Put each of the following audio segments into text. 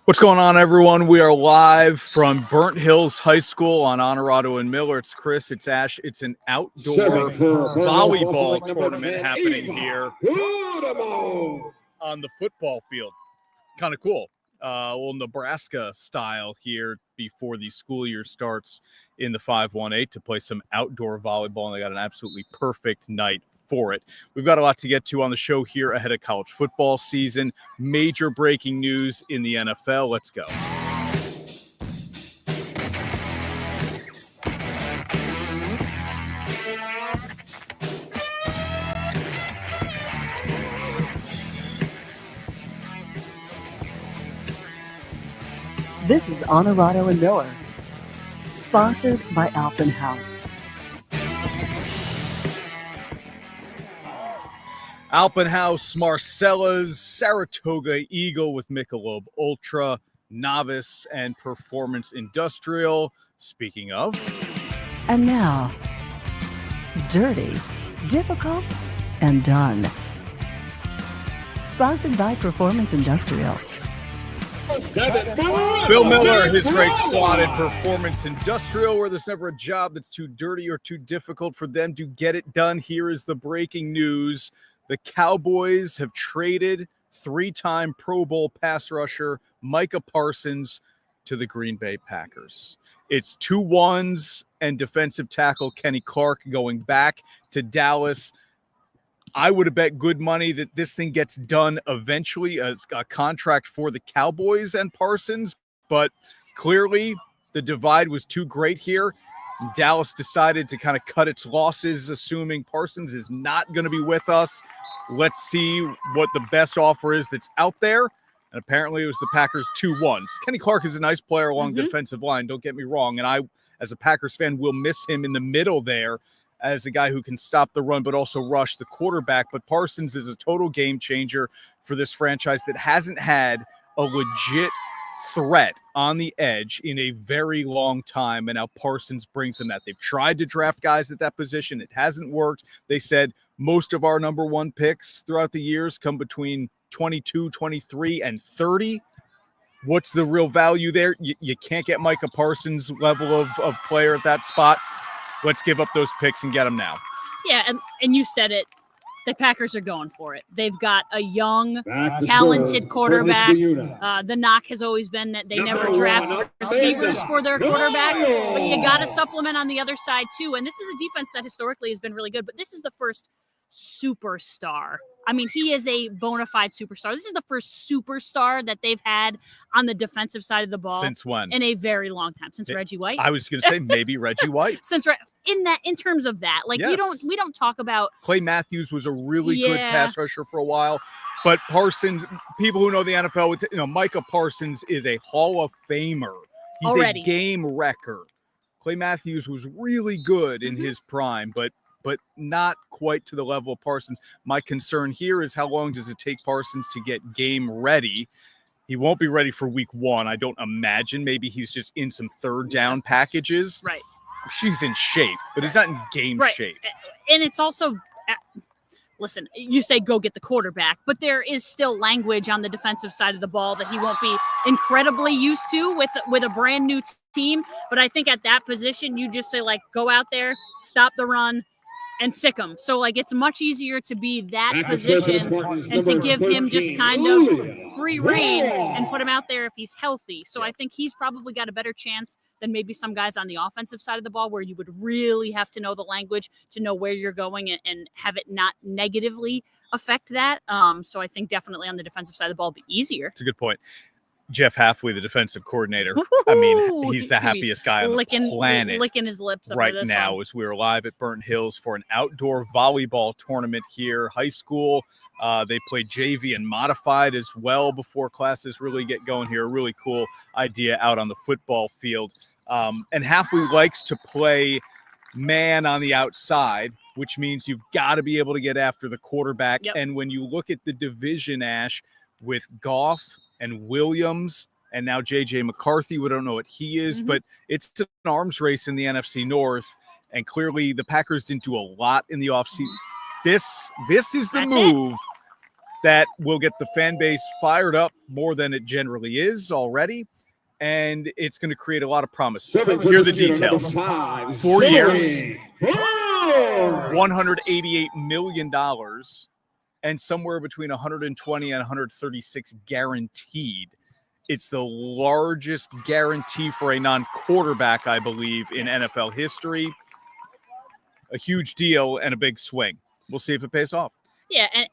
What's going on, everyone? We are live from Burnt Hills High School on Onorato and Miller. It's Chris, it's Ash. It's an outdoor volleyball tournament happening here on the football field. Kind of cool. A little Nebraska style here before the school year starts in the 518 to play some outdoor volleyball, and they got an absolutely perfect night for it. We've got a lot to get to on the show here ahead of college football season. Major breaking news in the NFL. Let's go. This is Onorato and Miller, sponsored by Alpen House. Alpen House, Marcella's, Saratoga Eagle with Michelob Ultra, Novice, and Performance Industrial. Speaking of. And now, Dirty, Difficult, and Done. Sponsored by Performance Industrial. Bill Miller, his great squad at Performance Industrial, where there's never a job that's too dirty or too difficult for them to get it done. Here is the breaking news. The Cowboys have traded three-time Pro Bowl pass rusher Micah Parsons to the Green Bay Packers. It's 2 ones and defensive tackle Kenny Clark going back to Dallas. I would have bet good money that this thing gets done eventually, a contract for the Cowboys and Parsons, but clearly the divide was too great here. Dallas decided to kind of cut its losses, assuming Parsons is not going to be with us. Let's see what the best offer is that's out there. And apparently it was the Packers 2 ones. Kenny Clark is a nice player along the defensive line, don't get me wrong. And I, as a Packers fan, will miss him in the middle there as a guy who can stop the run but also rush the quarterback. But Parsons is a total game changer for this franchise that hasn't had a legit threat on the edge in a very long time, and now Parsons brings them that. They've tried to draft guys at that position. It hasn't worked. They said most of our number one picks throughout the years come between 22, 23, and 30. What's the real value there? You can't get Micah Parsons' level of player at that spot. Let's give up those picks and get them now. Yeah, and you said it. The Packers are going for it. They've got a young, talented quarterback. The knock has always been that they never draft receivers for their quarterbacks, but you got to supplement on the other side too. And this is a defense that historically has been really good, but this is the first superstar. I mean, he is a bona fide superstar. This is the first superstar that they've had on the defensive side of the ball. Since when? In a very long time. Since Reggie White. I was going to say maybe Reggie White. In terms of that, like, yes. we don't talk about Clay Matthews was a really good pass rusher for a while, but Parsons, people who know the NFL would Micah Parsons is a Hall of Famer. He's already a game wrecker. Clay Matthews was really good in his prime, but not quite to the level of Parsons. My concern here is how long does it take Parsons to get game ready? He won't be ready for week 1, I don't imagine. Maybe he's just in some third down packages. Right. She's in shape, but he's not in game shape. And it's also, listen, you say go get the quarterback, but there is still language on the defensive side of the ball that he won't be incredibly used to with a brand new team. But I think at that position, you just say, like, go out there, stop the run, and sick him. So, like, it's much easier to be that position and to give him just kind of free rein and put him out there if he's healthy. So I think he's probably got a better chance than maybe some guys on the offensive side of the ball, where you would really have to know the language to know where you're going and have it not negatively affect that. So I think definitely on the defensive side of the ball, it'll be easier. It's a good point. Jeff Halfley, the defensive coordinator. I mean, he's the happiest guy on the planet. Licking his lips right now as we're live at Burnt Hills for an outdoor volleyball tournament here. High school, they play JV and modified as well before classes really get going here. A really cool idea out on the football field. And Halfley likes to play man on the outside, which means you've got to be able to get after the quarterback. Yep. And when you look at the division, Ash, with Goff and Williams and now J.J. McCarthy, we don't know what he is, but it's an arms race in the NFC North, and clearly the Packers didn't do a lot in the offseason. This is the move that will get the fan base fired up more than it generally is already. And it's going to create a lot of promise. Here are the details. 4 years, $188 million, and somewhere between 120 and 136 guaranteed. It's the largest guarantee for a non-quarterback, I believe, in NFL history. A huge deal and a big swing. We'll see if it pays off. Yeah, and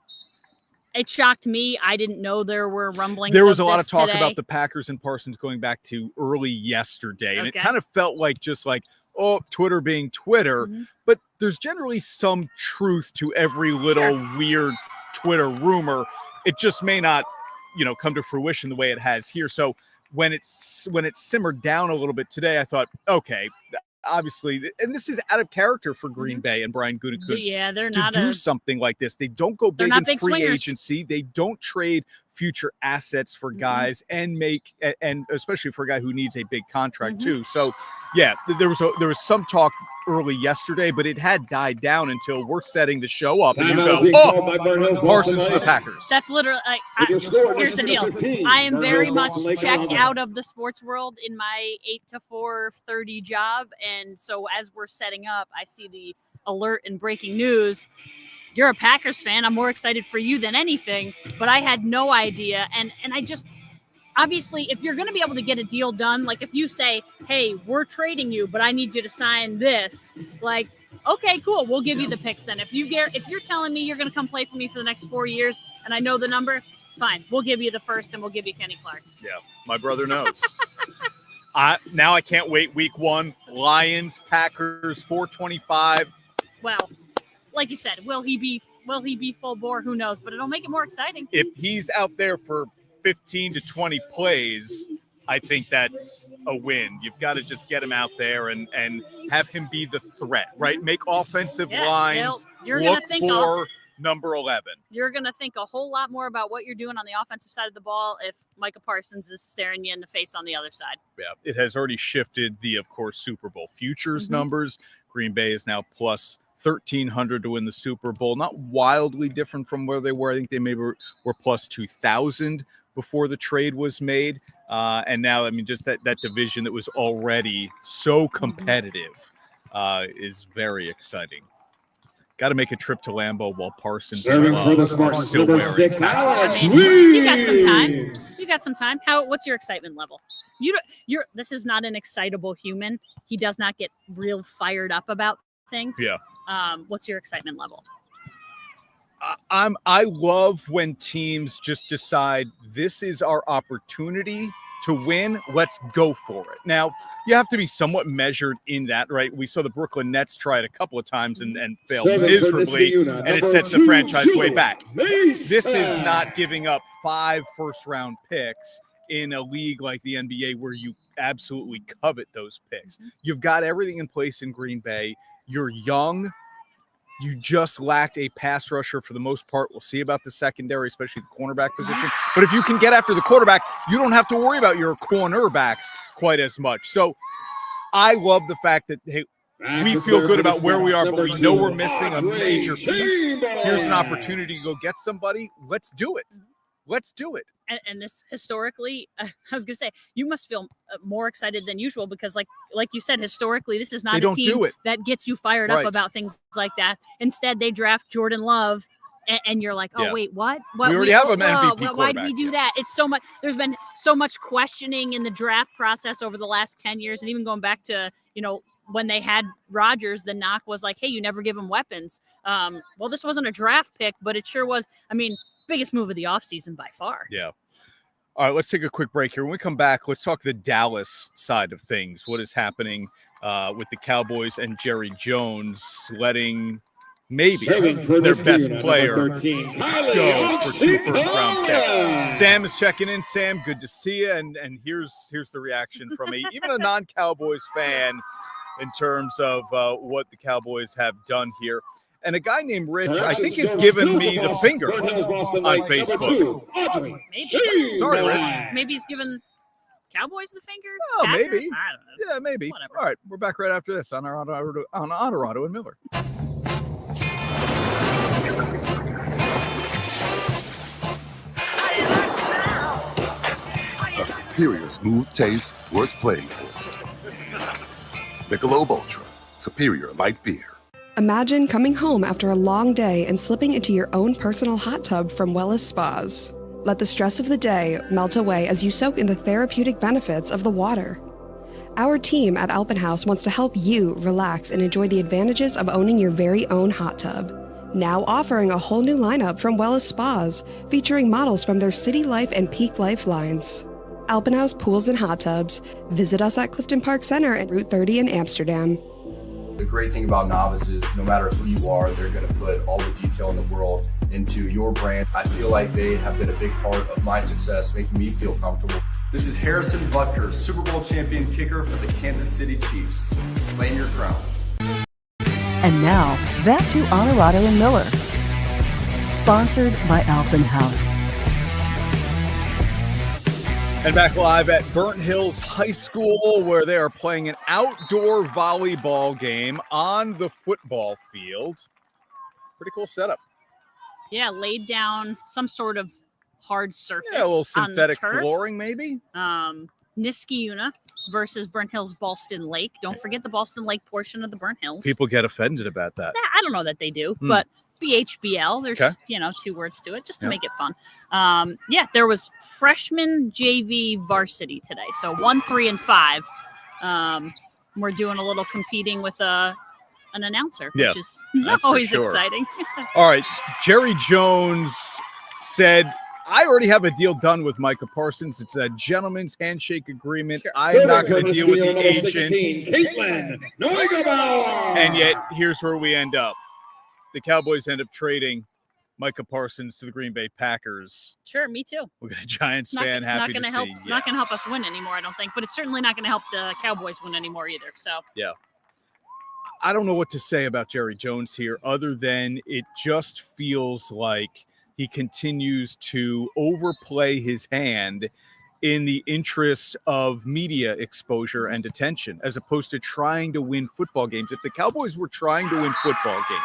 it shocked me. I didn't know there were rumblings. There was a lot of talk today about the Packers and Parsons going back to early yesterday, and it Okay. kind of felt like just like, oh, Twitter being Twitter, but there's generally some truth to every little weird Twitter rumor. It just may not, come to fruition the way it has here. So when it simmered down a little bit today, I thought, okay, obviously, and this is out of character for Green Bay and Brian Gutekunst. Yeah, they're to not do something like this. They don't go big in big free swingers. agency. They don't trade future assets for guys and especially for a guy who needs a big contract too. So yeah, there was some talk early yesterday, but it had died down until we're setting the show up and you go, Parsons to the Packers. That's literally here's the deal. I am very much checked out of the sports world in my 8 to 4:30 job, and so as we're setting up, I see the alert and breaking news. You're a Packers fan. I'm more excited for you than anything, but I had no idea. And I just, obviously, if you're going to be able to get a deal done, like if you say, hey, we're trading you, but I need you to sign this, like, okay, cool. We'll give you the picks then. If you're telling me you're going to come play for me for the next 4 years and I know the number, fine. We'll give you the first and we'll give you Kenny Clark. Yeah, my brother knows. Now I can't wait. Week 1, Lions, Packers, 425. Well, like you said, will he be full bore? Who knows? But it'll make it more exciting. If he's out there for 15 to 20 plays, I think that's a win. You've got to just get him out there and have him be the threat, right? Make offensive lines look for number 11. You're going to think a whole lot more about what you're doing on the offensive side of the ball if Micah Parsons is staring you in the face on the other side. Yeah, it has already shifted the, of course, Super Bowl futures numbers. Green Bay is now plus 1,300 to win the Super Bowl. Not wildly different from where they were. I think they maybe were plus 2,000 before the trade was made. And now, I mean, just that division that was already so competitive is very exciting. Got to make a trip to Lambeau while Parsons are still wearing. 6, Alex You got some time. You got some time. What's your excitement level? This is not an excitable human. He does not get real fired up about things. Yeah. What's your excitement level? I love when teams just decide this is our opportunity to win. Let's go for it. Now, you have to be somewhat measured in that, right? We saw the Brooklyn Nets try it a couple of times and failed miserably, and it sets the franchise way back. This is not giving up 5 first-round picks in a league like the NBA where you absolutely covet those picks. You've got everything in place in Green Bay. You're young. You just lacked a pass rusher for the most part. We'll see about the secondary, especially the cornerback position. But if you can get after the quarterback, you don't have to worry about your cornerbacks quite as much. So I love the fact that, hey, we feel good about where we are, but we know we're missing a major piece. Here's an opportunity to go get somebody. Let's do it. Let's do it. And this historically, I was going to say, you must feel more excited than usual because like you said, historically, this is not a team that gets you fired up about things like that. Instead, they draft Jordan Love and you're like, oh, wait, what? We already have an MVP why did we do that? It's so much. There's been so much questioning in the draft process over the last 10 years. And even going back to, when they had Rodgers, the knock was like, hey, you never give him weapons. Well, this wasn't a draft pick, but it sure was. I mean, biggest move of the offseason by far. Yeah. All right, let's take a quick break here. When we come back, let's talk the Dallas side of things. What is happening with the Cowboys and Jerry Jones letting maybe their best player go for 2 first-round picks. Sam is checking in. Sam, good to see you. And here's the reaction from even a non-Cowboys fan in terms of what the Cowboys have done here. And a guy named Rich, I think, has given me the finger on Facebook. Maybe. Sorry, Rich. Maybe he's given Cowboys the finger? Oh, Packers? maybe. I don't know. Yeah, maybe. Whatever. All right, we're back right after this on Onorato and Miller. A superior smooth taste worth playing for. Michelob Ultra, superior light beer. Imagine coming home after a long day and slipping into your own personal hot tub from Wellness Spas. Let the stress of the day melt away as you soak in the therapeutic benefits of the water. Our team at Alpenhaus wants to help you relax and enjoy the advantages of owning your very own hot tub. Now offering a whole new lineup from Wellness Spas, featuring models from their City Life and Peak Life lines. Alpenhaus Pools and Hot Tubs. Visit us at Clifton Park Center and Route 30 in Amsterdam. The great thing about novices, no matter who you are, they're going to put all the detail in the world into your brand. I feel like they have been a big part of my success, making me feel comfortable. This is Harrison Butker, Super Bowl champion kicker for the Kansas City Chiefs. Claim your crown. And now, back to Onorato and Miller. Sponsored by Alpenhaus. And back live at Burnt Hills High School, where they are playing an outdoor volleyball game on the football field. Pretty cool setup. Yeah, laid down some sort of hard surface. Yeah, a little synthetic on the turf. flooring, maybe. Niskayuna versus Burnt Hills Ballston Lake. Don't forget the Ballston Lake portion of the Burnt Hills. People get offended about that. I don't know that they do, but BHBL, there's, 2 words to it just to make it fun. There was freshman JV varsity today. So 1, 3, and 5. We're doing a little competing with an announcer, which is always exciting. All right. Jerry Jones said, I already have a deal done with Micah Parsons. It's a gentleman's handshake agreement. Sure. I'm not going to deal with the agent. 16, Caitlin Neugebauer. And yet, here's where we end up. The Cowboys end up trading Micah Parsons to the Green Bay Packers. Sure, me too. We got a Giants fan happy to see. Not going to help us win anymore, I don't think. But it's certainly not going to help the Cowboys win anymore either. So yeah. I don't know what to say about Jerry Jones here other than it just feels like he continues to overplay his hand in the interest of media exposure and attention, as opposed to trying to win football games. If the Cowboys were trying to win football games,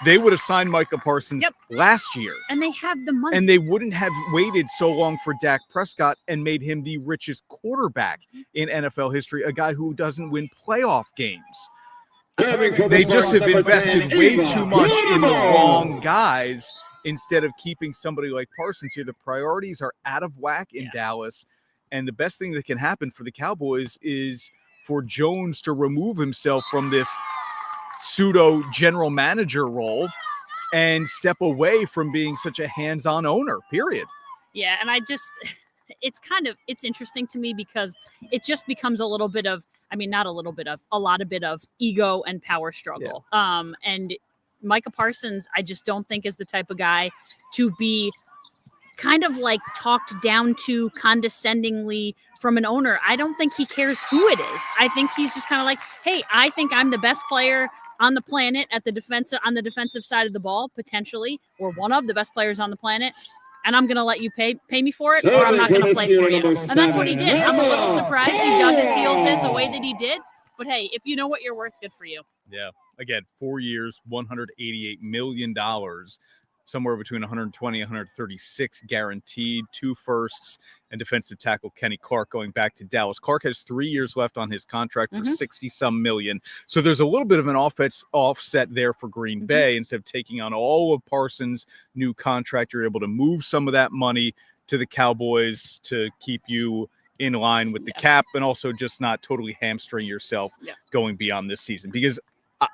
they would have signed Micah Parsons last year. And they have the money. And they wouldn't have waited so long for Dak Prescott and made him the richest quarterback in NFL history, a guy who doesn't win playoff games. They just have invested way too much in the wrong guys instead of keeping somebody like Parsons here. The priorities are out of whack in Dallas. And the best thing that can happen for the Cowboys is for Jones to remove himself from this pseudo general manager role and step away from being such a hands-on owner, period. Yeah, and it's interesting to me because it just becomes a little bit of, a lot of ego and power struggle. Yeah. And Micah Parsons, I just don't think is the type of guy to be kind of like talked down to condescendingly from an owner. I don't think he cares who it is. I think he's just kind of like, hey, I think I'm the best player on the planet on the defensive side of the ball, potentially, or one of the best players on the planet. And I'm going to let you pay me for it, or I'm not going to play for you. And that's what he did. I'm a little surprised he dug his heels in the way that he did. But hey, if you know what you're worth, good for you. Yeah. Again, 4 years, $188 million, somewhere between 120 and 136 guaranteed, 2 firsts, and defensive tackle Kenny Clark going back to Dallas. Clark has 3 years left on his contract for 60-some million. So there's a little bit of an offset there for Green Bay. Instead of taking on all of Parsons' new contract, you're able to move some of that money to the Cowboys to keep you in line with the cap and also just not totally hamstring yourself going beyond this season. Because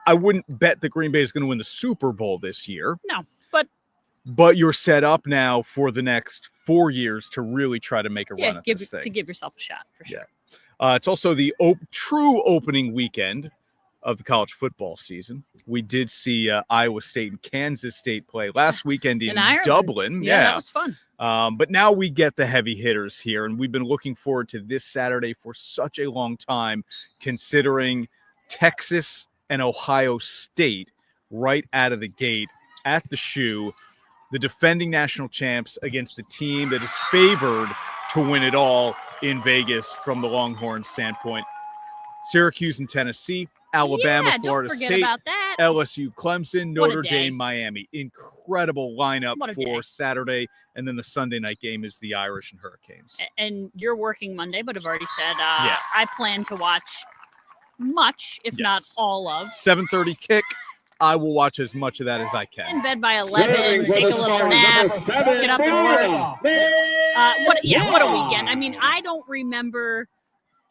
I wouldn't bet that Green Bay is going to win the Super Bowl this year. No, but you're set up now for the next 4 years to really try to make a run at this thing. To give yourself a shot, for sure. Yeah. It's also the true opening weekend of the college football season. We did see Iowa State and Kansas State play last weekend in Dublin. Yeah, that was fun. But now we get the heavy hitters here, and we've been looking forward to this Saturday for such a long time, considering Texas and Ohio State right out of the gate at the shoe. The defending national champs against the team that is favored to win it all in Vegas from the Longhorn standpoint. Syracuse and Tennessee, Alabama, Florida State, LSU, Clemson, Notre Dame, Miami. Incredible incredible lineup What a for day. Saturday. And then the Sunday night game is the Irish and Hurricanes. And you're working Monday, but I've already said Yeah. I plan to watch much, if not Yes. all of. 7:30 kick. I will watch as much of that as I In can. bed by Serving 11, for take the a little Stars, nap, number 7, get up and work. Micah What a weekend. I mean, I don't remember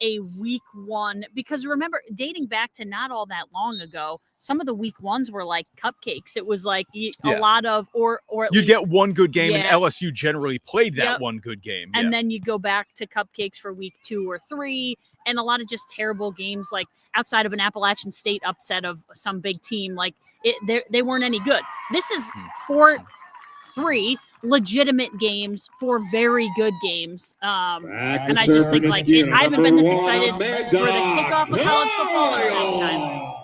a week one, because remember, dating back to not all that long ago, some of the week ones were like cupcakes. It was like a Yeah. lot of, or at You least, get one good game, and Yeah. LSU generally played that Yep. one good game. and then you go back to cupcakes for week 2 or 3, and a lot of just terrible games, like outside of an Appalachian State upset of some big team, like they weren't any good. This is 3 legitimate games, 4 very good games. And I just think, like, I haven't been this excited for the kickoff of college football in a long time.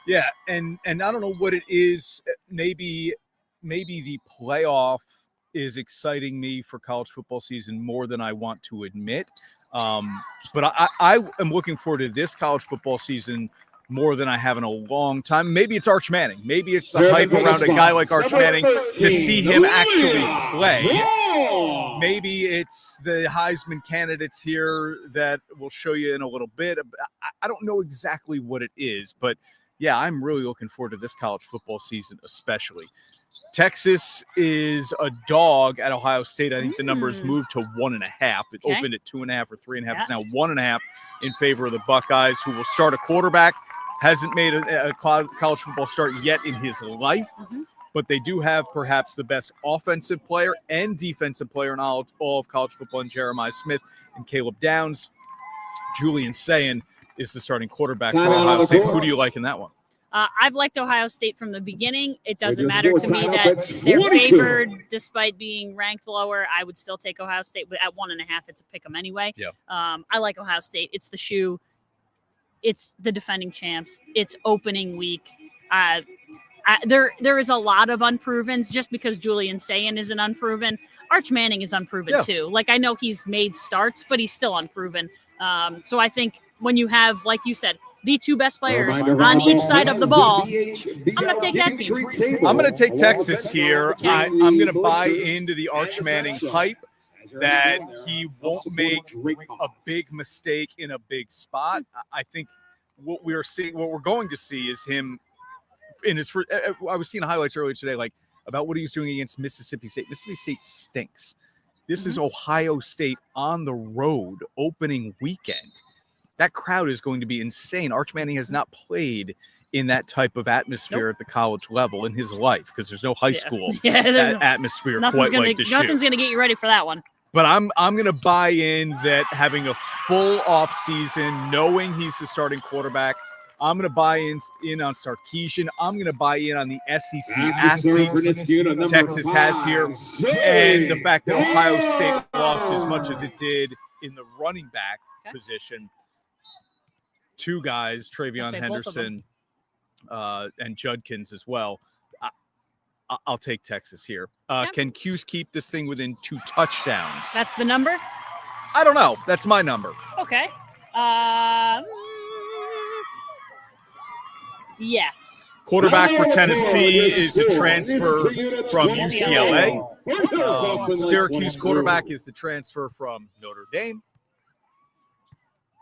Yeah, and I don't know what it is. Maybe the playoff is exciting me for college football season more than I want to admit. But I am looking forward to this college football season more than I have in a long time. Maybe it's Arch Manning. Maybe it's the hype around a guy like Arch Manning to see him actually play. Maybe it's the Heisman candidates here that we'll show you in a little bit. I don't know exactly what it is, but yeah, I'm really looking forward to this college football season, especially. Texas is a dog at Ohio State. I think the number has moved to 1.5. It Okay. opened at 2.5 or 3.5. It's now 1.5 in favor of the Buckeyes, who will start a quarterback. Hasn't made a college football start yet in his life, but they do have perhaps the best offensive player and defensive player in all of college football in Jeremiah Smith and Caleb Downs. Julian Sayin is the starting quarterback for Ohio State. Who do you like in that one? I've liked Ohio State from the beginning. It doesn't There's matter more to me time up that at they're 22. favored despite being ranked lower. I would still take Ohio State, but at 1.5, it's a pick 'em anyway. Yeah. I like Ohio State. It's the shoe. It's the defending champs. It's opening week. There is a lot of unprovens. Just because Julian Sayin isn't unproven, Arch Manning is unproven too. Like, I know he's made starts, but he's still unproven. So I think when you have, like you said, the 2 best players on each side of the ball, I'm going to take that team. I'm going to take Texas here. Okay. I'm going to buy into the Arch Manning hype that he won't make a big mistake in a big spot. I think what we're going to see is him in his first. I was seeing highlights earlier today, like about what he was doing against Mississippi State. Mississippi State stinks. This is Ohio State on the road opening weekend. That crowd is going to be insane. Arch Manning has not played in that type of atmosphere at the college level in his life because there's no high school atmosphere quite like the shoe. Nothing's going to get you ready for that one. But I'm going to buy in that having a full offseason, knowing he's the starting quarterback, I'm going to buy in on Sarkisian. I'm going to buy in on the SEC athletes Texas has here. And the fact that Ohio State lost as much as it did in the running back position. 2 guys, Travion Henderson and Judkins as well. I'll take Texas here. Can Cuse keep this thing within 2 touchdowns? That's the number? I don't know. That's my number. Okay. Yes. Quarterback for Tennessee is a transfer from UCLA. Syracuse quarterback is the transfer from Notre Dame.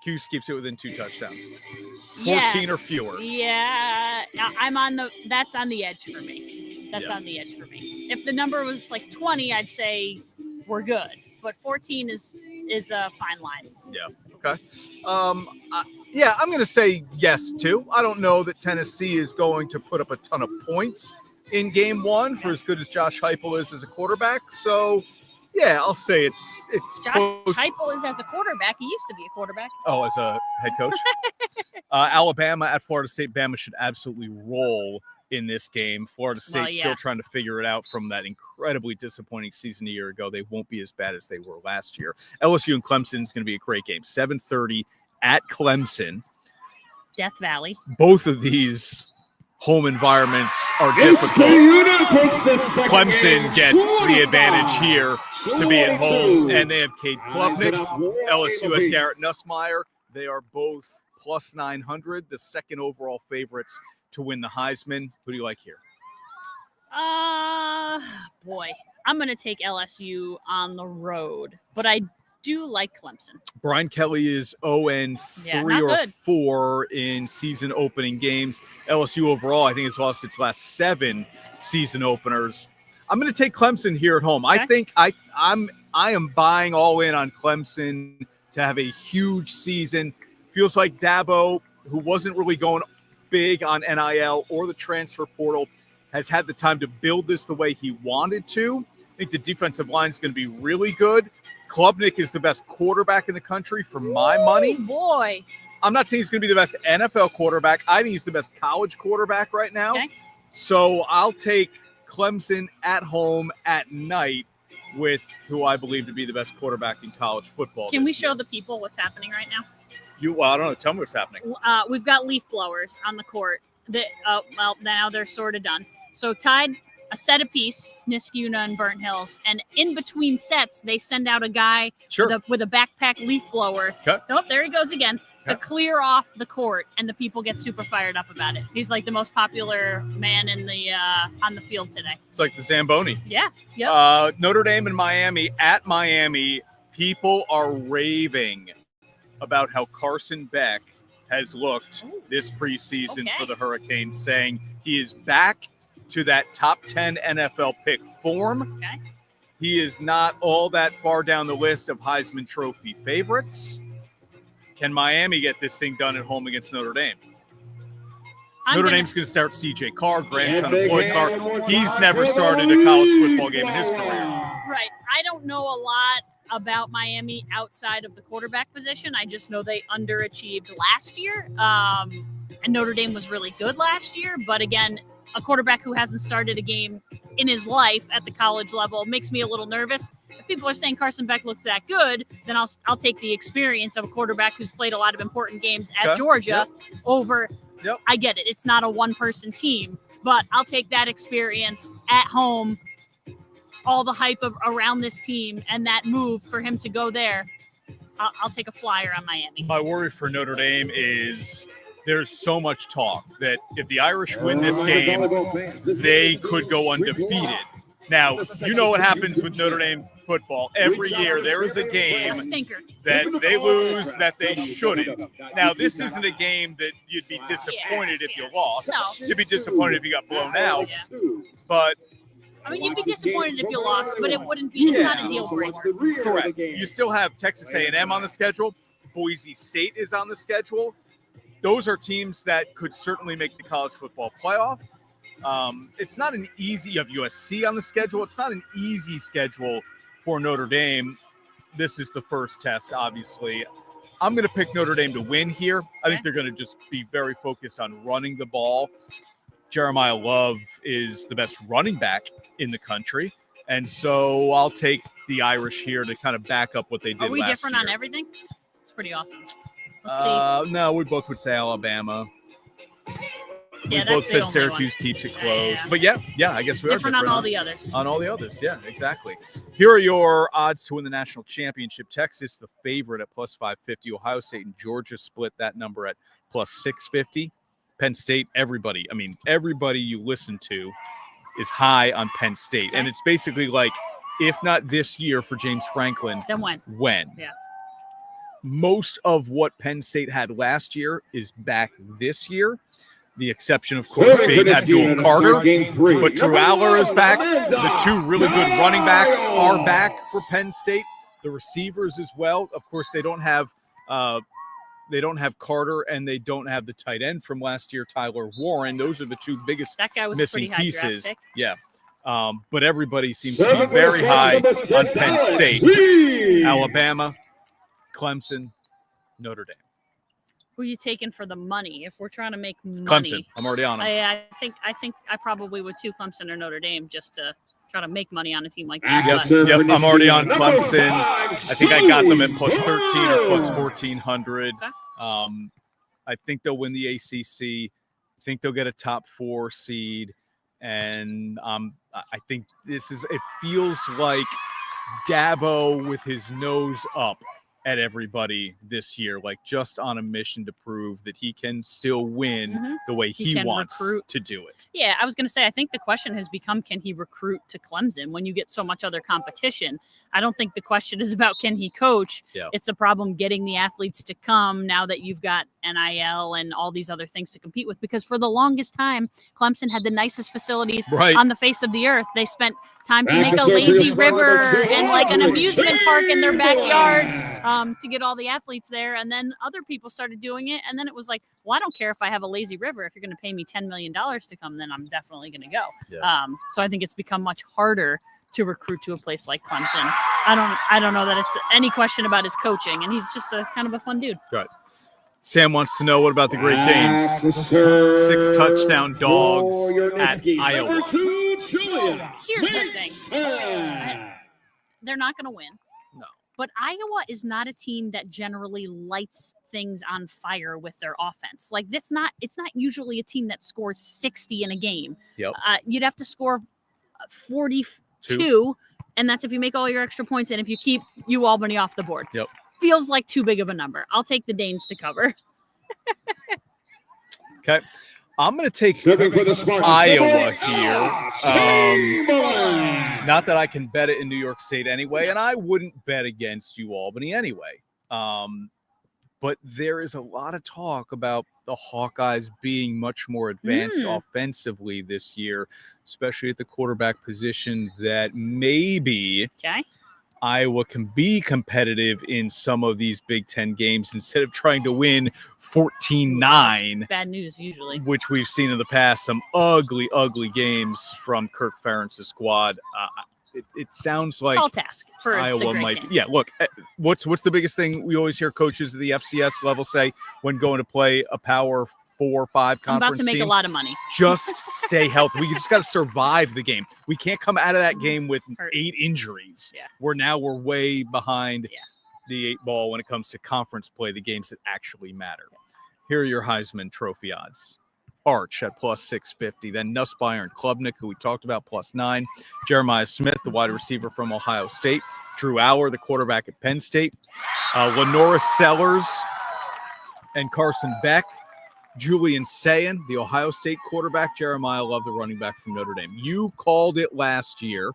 Cuse keeps it within 2 touchdowns. 14 or fewer. Yeah. That's on the edge for me. That's on the edge for me. If the number was like 20, I'd say we're good. But 14 is a fine line. Yeah. Okay. I'm going to say yes, too. I don't know that Tennessee is going to put up a ton of points in game 1 for as good as Josh Heupel is as a quarterback. So, yeah, I'll say it's Josh close. Heupel is as a quarterback. He used to be a quarterback. Oh, as a head coach? Alabama at Florida State. Bama should absolutely roll in this game. Florida State still trying to figure it out from that incredibly disappointing season a year ago. They won't be as bad as they were last year. LSU and Clemson is going to be a great game. 7:30 at Clemson. Death Valley. Both of these home environments are difficult. Clemson gets the advantage here to be at home, and they have Cade Klubnik. LSU has Garrett Nussmeier. They are both plus 900, the second overall favorites to win the Heisman. Who do you like here? Boy, I'm going to take LSU on the road, but I do like Clemson. Brian Kelly is 0-3 not or good. 4 in season opening games. LSU overall, I think, has lost its last 7 season openers. I'm going to take Clemson here at home. Okay. I think I am buying all in on Clemson to have a huge season. Feels like Dabo, who wasn't really going big on NIL or the transfer portal, has had the time to build this the way he wanted to. I think the defensive line is going to be really good. Klubnik is the best quarterback in the country for my money. Boy. I'm not saying he's going to be the best NFL quarterback. I think he's the best college quarterback right now. Okay. So I'll take Clemson at home at night with who I believe to be the best quarterback in college football. Can we show the people what's happening right now? I don't know. Tell me what's happening. We've got leaf blowers on the court. Well, now they're sort of done. So tied a set apiece, Niskuna and Burnt Hills, and in between sets, they send out a guy with a backpack leaf blower. Okay. Oh, there he goes again. To clear off the court, and the people get super fired up about it. He's like the most popular man in the on the field today. It's like the Zamboni. Yeah. Yep. Notre Dame and Miami. At Miami, people are raving about how Carson Beck has looked this preseason for the Hurricanes, saying he is back to that top 10 NFL pick form. Okay. He is not all that far down the list of Heisman Trophy favorites. Can Miami get this thing done at home against Notre Dame? Notre Dame's going to start C.J. Carr, grandson of Lloyd Carr. He's never started a college football game in his career. Right. I don't know a lot about Miami outside of the quarterback position. I just know they underachieved last year. And Notre Dame was really good last year. But again, a quarterback who hasn't started a game in his life at the college level makes me a little nervous. If people are saying Carson Beck looks that good, then I'll take the experience of a quarterback who's played a lot of important games at Georgia over. Yep. I get it. It's not a one-person team, but I'll take that experience at home, all the hype around this team, and that move for him to go there. I'll take a flyer on Miami. My worry for Notre Dame is there's so much talk that if the Irish win this game, they could go undefeated. Now, you know what happens with Notre Dame football. Every year there is a game that they lose that they shouldn't. Now, this isn't a game that you'd be disappointed if you lost. No. You'd be disappointed if you got blown out. But I mean, you'd be disappointed if you lost, but it wouldn't be. It's not a deal breaker. Correct. You still have Texas A&M on the schedule. Boise State is on the schedule. Those are teams that could certainly make the college football playoff. It's not an easy. You have USC on the schedule. It's not an easy schedule for Notre Dame. This is the first test, obviously. I'm going to pick Notre Dame to win here. I think they're going to just be very focused on running the ball. Jeremiah Love is the best running back in the country. And so I'll take the Irish here to kind of back up what they did last year. Are we different on everything? It's pretty awesome. Let's see. No, we both would say Alabama. Yeah, we both said Syracuse keeps it close. Yeah. But yeah, I guess we are different on all the others. On all the others, yeah, exactly. Here are your odds to win the national championship. Texas, the favorite at plus 550. Ohio State and Georgia split that number at plus 650. Penn State, everybody you listen to is high on Penn State. Okay. And it's basically like, if not this year for James Franklin, then when? When? Yeah. Most of what Penn State had last year is back this year. The exception, of course, being Abdul Carter. But Drew Aller is back. The two really good running backs are back for Penn State. The receivers as well. Of course, they don't have Carter, and they don't have the tight end from last year, Tyler Warren. Those are the two biggest missing pieces. Yeah. But everybody seems to be very high on Penn State. Alabama, Clemson, Notre Dame. Who are you taking for the money? If we're trying to make money, Clemson. I'm already on them. I think I probably would too, Clemson or Notre Dame, just to try to make money on a team like that. Yep, I'm already on Clemson. I think I got them at plus 13 or plus 1,400. Okay. I think they'll win the ACC. I think they'll get a top 4 seed. And I think it feels like Dabo with his nose up at everybody this year, like just on a mission to prove that he can still win the way he wants to do it. Yeah, I was going to say, I think the question has become, can he recruit to Clemson when you get so much other competition? I don't think the question is about can he coach. Yeah. It's the problem getting the athletes to come now that you've got NIL and all these other things to compete with. Because for the longest time, Clemson had the nicest facilities on the face of the earth. They spent time to make a lazy river and like an amusement park in their backyard to get all the athletes there. And then other people started doing it. And then it was like, well, I don't care if I have a lazy river. If you're going to pay me $10 million to come, then I'm definitely going to go. Yeah. So I think it's become much harder to recruit to a place like Clemson. I don't know that it's any question about his coaching, and he's just a kind of a fun dude. Right. Sam wants to know, what about the Great Danes? 6 touchdown dogs at Iowa. Here's the thing. They're not going to win. No. But Iowa is not a team that generally lights things on fire with their offense. Like it's not usually a team that scores 60 in a game. Yep. You'd have to score 42, and that's if you make all your extra points and if you keep Albany off the board. Yep. Feels like too big of a number. I'll take the Danes to cover. Okay. I'm going to take Iowa here. Not that I can bet it in New York State anyway, and I wouldn't bet against Albany anyway. But there is a lot of talk about the Hawkeyes being much more advanced offensively this year, especially at the quarterback position, that maybe Iowa can be competitive in some of these Big Ten games instead of trying to win 14-9. Bad news usually. Which we've seen in the past, some ugly, ugly games from Kirk Ferentz's squad. It sounds like tall task for Iowa might. Yeah, look, what's the biggest thing we always hear coaches at the FCS level say when going to play a Power 4 or 5 conference team? I'm about to make a lot of money. Just stay healthy. We just got to survive the game. We can't come out of that game with 8 injuries. Yeah. We're way behind the 8 ball when it comes to conference play, the games that actually matter. Here are your Heisman Trophy odds. Arch at plus 650. Then Nussmeier and Klubnik, who we talked about, plus 9. Jeremiah Smith, the wide receiver from Ohio State. Drew Auer, the quarterback at Penn State. Lenora Sellers and Carson Beck. Julian Sayin, the Ohio State quarterback. Jeremiah Love, the running back from Notre Dame. You called it last year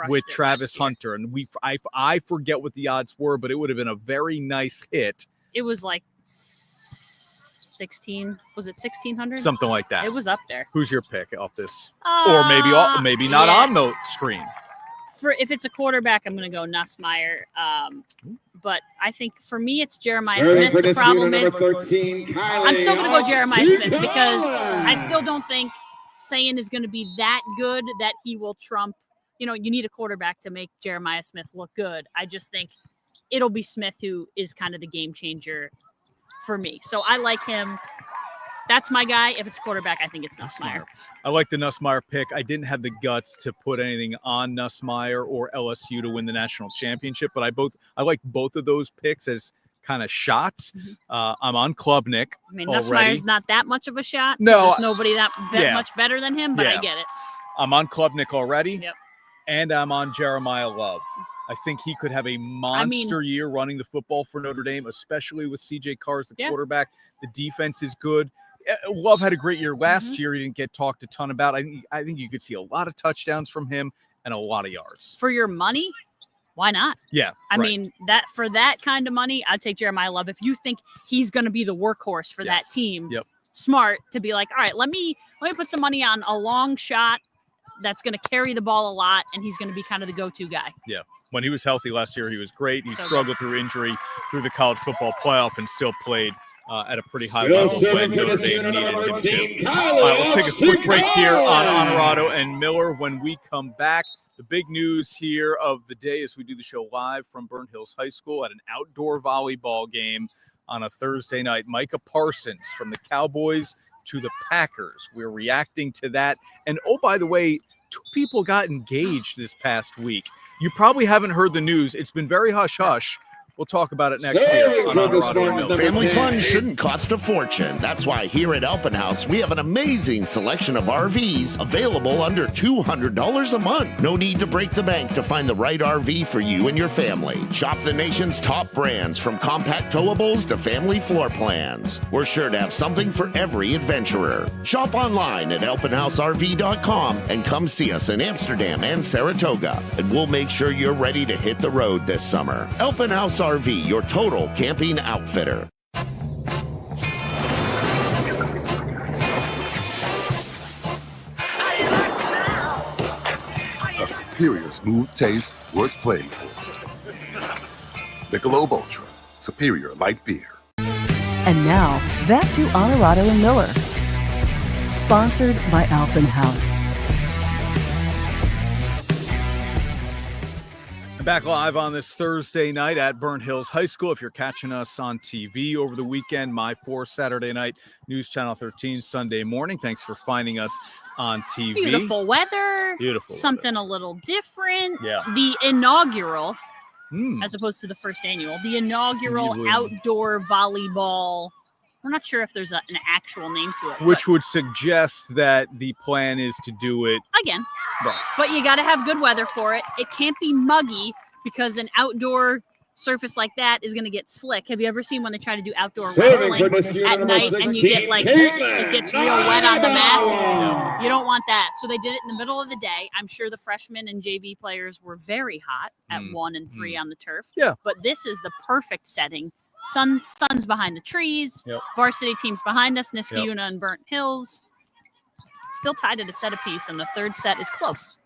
with Travis Hunter, and I forget what the odds were, but it would have been a very nice hit. It was like 16. Was it 1,600? Something like that. It was up there. Who's your pick off this? Or maybe not on the screen. If it's a quarterback, I'm going to go Nussmeier. But I think for me, it's Jeremiah Smith. The problem is I'm still going to go Jeremiah Smith because I still don't think Sayin is going to be that good that he will trump. You need a quarterback to make Jeremiah Smith look good. I just think it'll be Smith who is kind of the game changer for me. So I like him. That's my guy. If it's a quarterback, I think it's Nussmeier. I like the Nussmeier pick. I didn't have the guts to put anything on Nussmeier or LSU to win the national championship, but I like both of those picks as kind of shots. I'm on Klubnik. I mean, Nussmeier's not that much of a shot. No, there's nobody that much better than him, but I get it. I'm on Klubnik already. Yep. And I'm on Jeremiah Love. I think he could have a monster year running the football for Notre Dame, especially with C.J. Carr as the quarterback. The defense is good. Love had a great year last year. He didn't get talked a ton about. I think you could see a lot of touchdowns from him and a lot of yards. For your money, why not? Yeah. I mean, that for that kind of money, I'd take Jeremiah Love. If you think he's going to be the workhorse for that team, smart to be like, all right, let me put some money on a long shot that's going to carry the ball a lot, and he's going to be kind of the go-to guy. Yeah. When he was healthy last year, he was great. He struggled through injury through the college football playoff and still played at a pretty high level when Notre Dame needed him to. All right, let's take a quick break here on Onorato and Miller. When we come back, the big news here of the day is we do the show live from Burnt Hills High School at an outdoor volleyball game on a Thursday night. Micah Parsons from the Cowboys to the Packers. We're reacting to that. And, oh, by the way, 2 people got engaged this past week. You probably haven't heard the news. It's been very hush-hush. We'll talk about it next year on Onorato and Miller. Family fun shouldn't cost a fortune. That's why here at Alpenhaus, we have an amazing selection of RVs available under $200 a month. No need to break the bank to find the right RV for you and your family. Shop the nation's top brands, from compact towables to family floor plans. We're sure to have something for every adventurer. Shop online at alpenhausrv.com and come see us in Amsterdam and Saratoga, and we'll make sure you're ready to hit the road this summer. Alpenhaus RV, your total camping outfitter. A superior smooth taste worth playing for. Michelob Ultra, superior light beer. And now, back to Onorato and Miller. Sponsored by Alpenhaus. Back live on this Thursday night at Burnt Hills High School. If you're catching us on TV over the weekend, My 4 Saturday night, News Channel 13 Sunday morning. Thanks for finding us on TV. Beautiful weather. Beautiful. Something a little different. Yeah. The inaugural, as opposed to the first annual, the inaugural outdoor volleyball. We're not sure if there's an actual name to it. Which would suggest that the plan is to do it again. Right. But you got to have good weather for it. It can't be muggy because an outdoor surface like that is going to get slick. Have you ever seen when they try to do outdoor wrestling at night and you get like, it gets real wet on the mats? You don't want that. So they did it in the middle of the day. I'm sure the freshmen and JV players were very hot at 1 and 3 on the turf. Yeah. But this is the perfect setting. Sun's behind the trees. Yep. Varsity teams behind us, Niskayuna Yep. and Burnt Hills. Still tied at a set apiece, and the third set is close.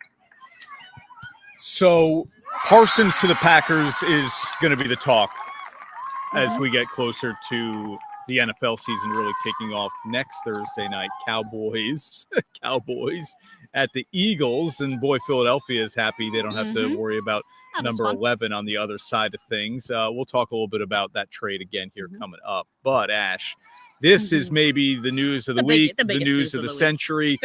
So Parsons to the Packers is going to be the talk as we get closer to the NFL season really kicking off next Thursday night. Cowboys at the Eagles. And boy, Philadelphia is happy they don't have to worry about number 11 on the other side of things. We'll talk a little bit about that trade again here coming up. But Ash, this is maybe the news of the week, the news of the century.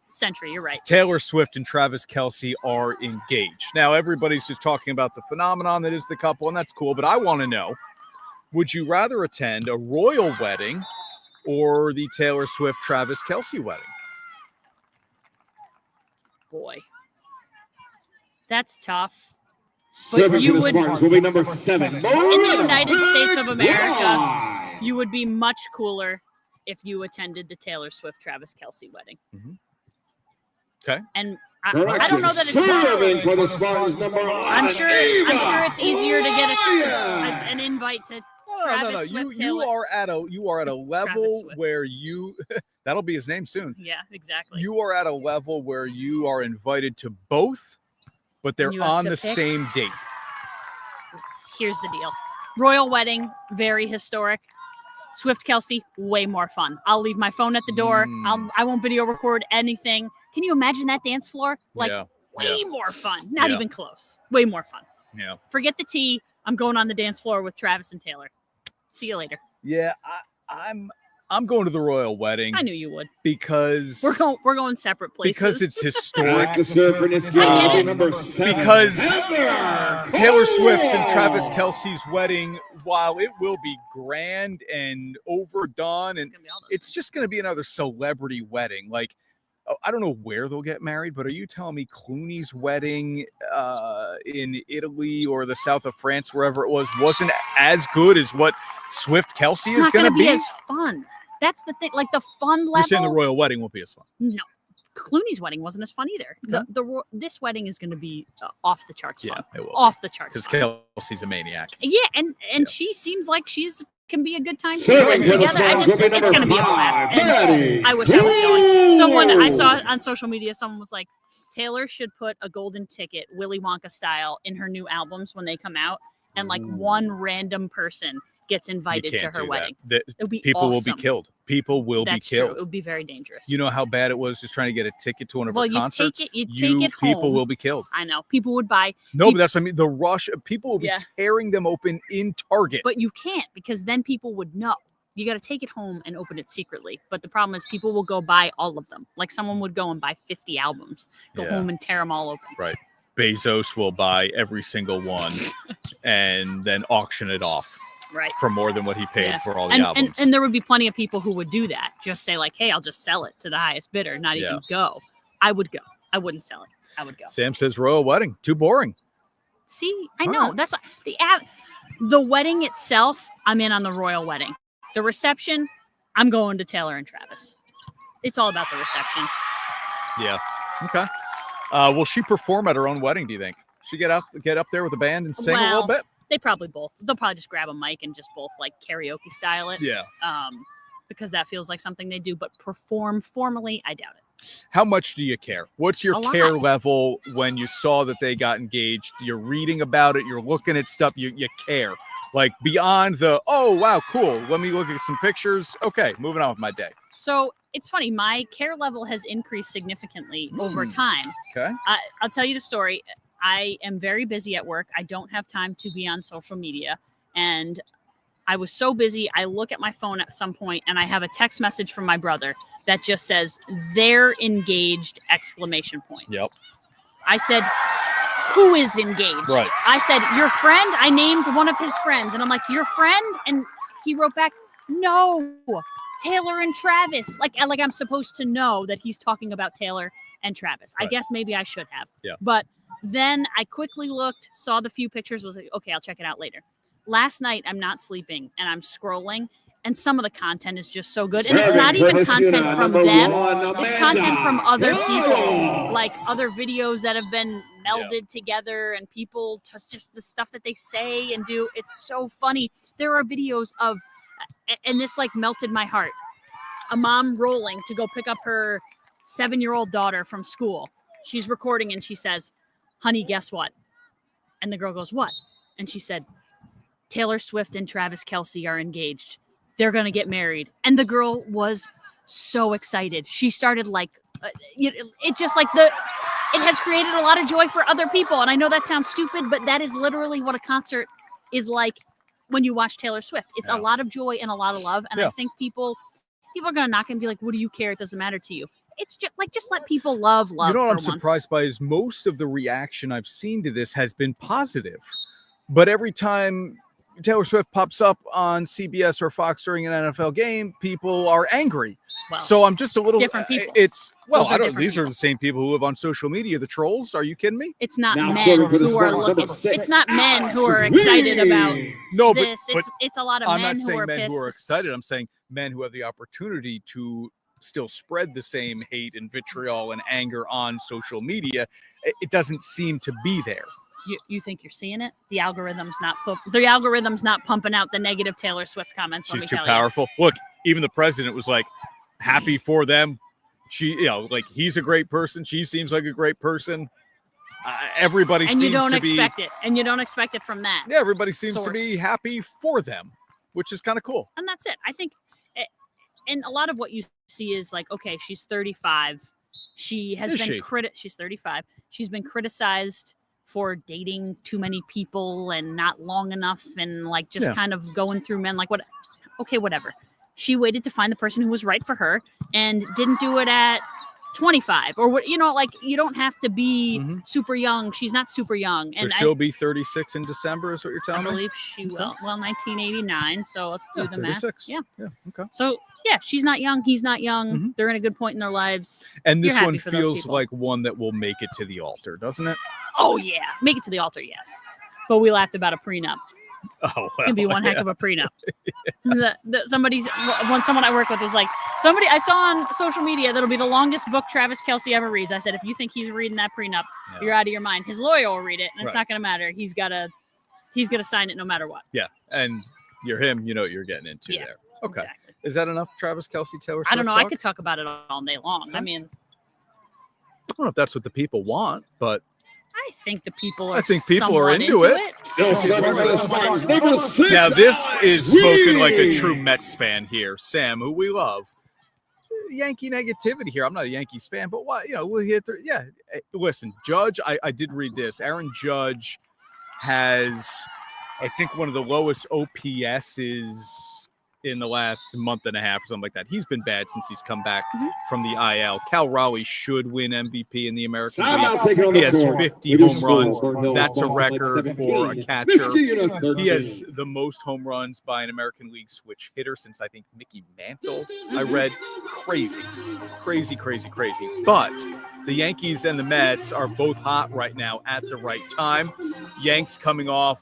Century, you're right. Taylor Swift and Travis Kelce are engaged. Now, everybody's just talking about the phenomenon that is the couple, and that's cool. But I want to know, would you rather attend a royal wedding or the Taylor Swift-Travis Kelce wedding? Boy, that's tough. But you would, will be number 7. In the United States of America, you would be much cooler if you attended the Taylor Swift-Travis Kelce wedding. Okay. And I don't know that it's serving for the Spartans, number 11. I'm sure it's easier to get an invite to Travis Swift. You are at a level where you that'll be his name soon. Yeah, exactly. You are at a level where you are invited to both, but they're on the same date. Here's the deal. Royal wedding, very historic. Swift Kelce, way more fun. I'll leave my phone at the door. I won't video record anything. Can you imagine that dance floor? Way more fun. Not even close. Way more fun. Yeah. Going the tea. I'm going on the dance floor with Travis and Taylor. See you later. Yeah, I'm going to the royal wedding. I knew you would. Because we're going separate places. Because it's historic. To serve for Niskayuna, number 7. Because Taylor Swift and Travis Kelce's wedding, while it will be grand and overdone, and it's just going to be another celebrity wedding. Like, I don't know where they'll get married, but are you telling me Clooney's wedding in Italy or the south of France, wherever it was, wasn't as good as what Swift Kelce is going to be? As fun. That's the thing. Like the fun level. You're saying the royal wedding won't be as fun? No. Clooney's wedding wasn't as fun either. Okay. This wedding is going to be off the charts fun. Yeah, it will. Off the charts. Because Kelce's a maniac. Yeah, and she seems like can be a good time together. It's going to be a blast. And I wish I was going. Someone I saw on social media, someone was like, Taylor should put a golden ticket, Willy Wonka style, in her new albums when they come out, and like one random person gets invited to her wedding. People will be killed. People will be killed. True. It would be very dangerous. You know how bad it was just trying to get a ticket to one of her concerts? You take it home. People will be killed. I know. People would buy. No, but that's what I mean. The rush. People will be tearing them open in Target. But you can't, because then people would know. You got to take it home and open it secretly. But the problem is people will go buy all of them. Like someone would go and buy 50 albums, go home and tear them all open. Right. Bezos will buy every single one and then auction it off for more than what he paid for all the albums. And there would be plenty of people who would do that. Just say like, hey, I'll just sell it to the highest bidder, not even go. I would go. I wouldn't sell it. I would go. Sam says royal wedding. Too boring. See, I know. Right. That's what the wedding itself, I'm in on the royal wedding. The reception, I'm going to Taylor and Travis. It's all about the reception. Yeah. Okay. Will she perform at her own wedding, do you think? She get up there with the band and sing a little bit? They'll probably just grab a mic and just both like karaoke style it. Yeah. Because that feels like something they do, but perform formally, I doubt it. How much do you care? What's your care level when you saw that they got engaged? You're reading about it, you're looking at stuff, you care. Like beyond the, oh, wow, cool. Let me look at some pictures. Okay, moving on with my day. So it's funny. My care level has increased significantly over time. Okay. I'll tell you the story. I am very busy at work. I don't have time to be on social media. And I was so busy. I look at my phone at some point and I have a text message from my brother that just says, they're engaged, ! Yep. I said, who is engaged? Right. I said, your friend? I named one of his friends. And I'm like, your friend? And he wrote back, no, Taylor and Travis. Like I'm supposed to know that he's talking about Taylor and Travis. Right. I guess maybe I should have. Yeah. But then I quickly looked, saw the few pictures, was like, okay, I'll check it out later. Last night, I'm not sleeping and I'm scrolling, and some of the content is just so good. And it's not even content from them. It's content from other people, like other videos that have been melded together, and people just the stuff that they say and do. It's so funny. There are videos of, and this like melted my heart, a mom rolling to go pick up her 7-year-old daughter from school. She's recording and she says, honey, guess what? And the girl goes, what? And she said, Taylor Swift and Travis Kelce are engaged. They're going to get married. And the girl was so excited. She started like, it just like it has created a lot of joy for other people. And I know that sounds stupid, but that is literally what a concert is like when you watch Taylor Swift. It's a lot of joy and a lot of love. And I think people are going to knock and be like, what do you care? It doesn't matter to you. It's just let people love. You know what I'm surprised by is most of the reaction I've seen to this has been positive. But every time Taylor Swift pops up on CBS or Fox during an NFL game, people are angry. Well, so I'm just a little different people. I don't. These are the same people who live on social media. The trolls. Are you kidding me? It's not men who are looking. It's not men who are excited about this. It's a lot of men who are pissed. I'm not saying men who are excited. I'm saying men who have the opportunity to still spread the same hate and vitriol and anger on social media. It doesn't seem to be there. You think you're seeing it? The algorithm's not pumping out the negative Taylor Swift comments. She's too powerful. Look, even the president was like happy for them. She, like he's a great person. She seems like a great person. Everybody seems to be. And you don't expect it. And you don't expect it from that. Yeah, everybody seems to be happy for them, which is kind of cool. And that's it. I think, and a lot of what you see is like, okay, she's 35. She has been she's 35. She's been criticized for dating too many people and not long enough and like just kind of going through men like whatever. She waited to find the person who was right for her and didn't do it at 25 or what, like you don't have to be super young. She's not super young. So and she'll be 36 in December is what you're telling me? I believe she will. Well, 1989. So let's do the 36. math. Yeah. Okay. So she's not young. He's not young. They're in a good point in their lives. And this one feels like one that will make it to the altar, doesn't it? Oh, yeah. Make it to the altar, yes. But we laughed about a prenup. Oh, well, it'd be one heck of a prenup. Someone I work with was like, somebody I saw on social media that'll be the longest book Travis Kelce ever reads. I said, if you think he's reading that prenup, you're out of your mind. His lawyer will read it, and it's not going to matter. He's gonna sign it no matter what. Yeah, and you're him. You know what you're getting into there. Okay. Exactly. Is that enough, Travis Kelce, Taylor Swift I don't know. talk? I could talk about it all day long. Okay. I mean, I don't know if that's what the people want, but I think the people are. I think people are into it. Still serving for the Spartans, number 6. Now this is spoken like a true Mets fan here, Sam, who we love. Yankee negativity here. I'm not a Yankees fan, but what we'll hit. Listen, Judge. I did read this. Aaron Judge has, I think, one of the lowest OPSs in the last month and a half or something like that. He's been bad since he's come back from the IL. Cal Raleigh should win MVP in the American League. He has 50 home runs. That's a record for a catcher. He has the most home runs by an American League switch hitter since, I think, Mickey Mantle. I read crazy. But the Yankees and the Mets are both hot right now at the right time. Yanks coming off